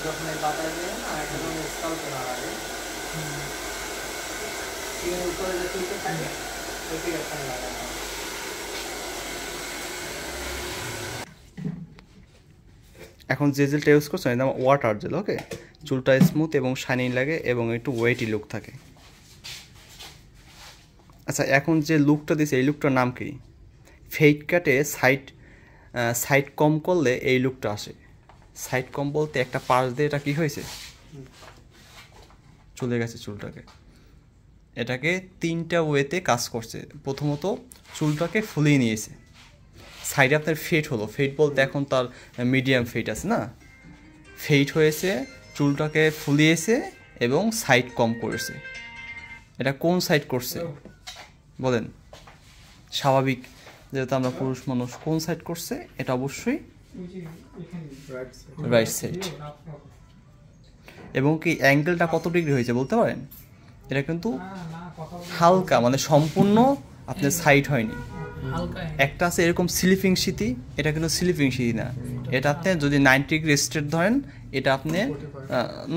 যখন এই বাতাস দেয় না এটা যখন স্কাল্পে না লাগে এর উপরে যে চুলটা থাকে ওইটি এখানে লাগানো হয়। এখন যে জেলটা ইউজ করছো এটা ওয়াটার জেল। ওকে, চুলটা স্মুথ এবং শাইনিং লাগে এবং একটু ওয়েটি লুক থাকে। আচ্ছা, এখন যে লুকটা দিছে এই লুকটার নাম কি? ফেড কাটে সাইড কম করলে এই লুকটা আসে। সাইড কম বলতে একটা পাশ দিয়ে এটা কি হয়েছে, চলে গেছে চুলটাকে। এটাকে তিনটা ওয়েতে কাজ করছে। প্রথমত চুলটাকে ফুলিয়ে নিয়েছে, সাইডে আপনার ফেড হলো। ফেড বলতে এখন তার মিডিয়াম ফেড আছে না, ফেড হয়েছে, চুলটাকে ফুলিয়েছে এবং সাইড কম করেছে। এটা কোন সাইড করছে বলেন? স্বাভাবিক যেহেতু আমরা পুরুষ মানুষ, কোন সাইড করছে? এটা অবশ্যই রাইট সাইড। এবং কি অ্যাঙ্গেলটা কত ডিগ্রি হয়েছে বলতে পারেন? এটা কিন্তু হালকা, মানে সম্পূর্ণ আপনার সাইড হয়নি। একটা আছে এরকম স্লিপিং সিটি, এটা কিন্তু স্লিপিং সিটি না। এটা আপনি যদি 90 ডিগ্রি স্ট্রেট ধরেন, এটা আপনি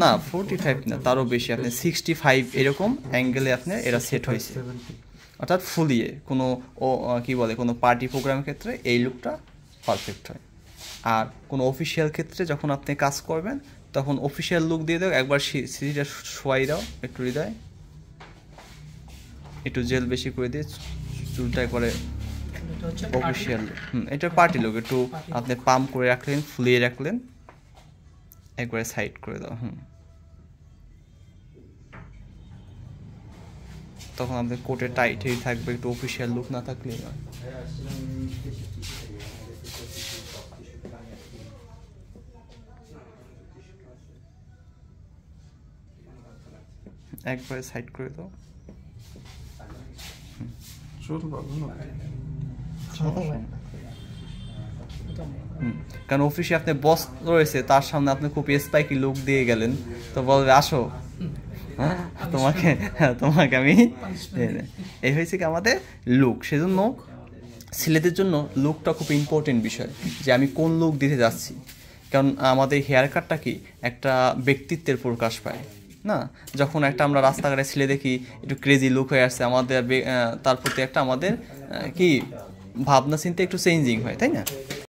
না 45 না, তারও বেশি, আপনি 65 এরকম অ্যাঙ্গেলে আপনার এটা সেট হয়েছে। অর্থাৎ ফুলিয়ে কোনো কি বলে কোনো পার্টি প্রোগ্রামের ক্ষেত্রে এই লুকটা পারফেক্ট হয়। আর কোনো অফিসিয়াল ক্ষেত্রে যখন আপনি কাজ করবেন তখন অফিসিয়াল লুক দিয়ে দাও, একবার সিটিটা শোয়াই দাও একটু হৃদয়, একটু জেল বেশি করে দিয়ে চুলটা একবারে অফিসিয়াল। এটা পার্টি লুক। একটু আপনি পাম্প করে রাখলেন, ফুলিয়ে রাখলেন, একবারে সাইড করে দাও। তখন আপনার কোটে টাইটই থাকবে, একটু অফিসিয়াল লুক না থাকলে নয়। একবারে সাইড করে দাও। কারণ অফিসে আপনি বস রয়েছে, তার সামনে আপনি খুব স্পাইকি লুক দিয়ে গেলেন, তো বলবে আসো তোমাকে আমি এই হয়েছে কি আমাদের লুক। সেজন্য ছেলেদের জন্য লুকটা খুব ইম্পর্টেন্ট বিষয়, যে আমি কোন লুক দিতে যাচ্ছি। কারণ আমাদের হেয়ার কাটটা কি একটা ব্যক্তিত্বের প্রকাশ পায় না। যখন একটা আমরা রাস্তাঘাটে ছেলে দেখি একটু ক্রেজি লুক হয়ে আসছে, আমাদের তার প্রতি একটা আমাদের কি ভাবনা চিন্তা একটু চেঞ্জিং হয়, তাই না?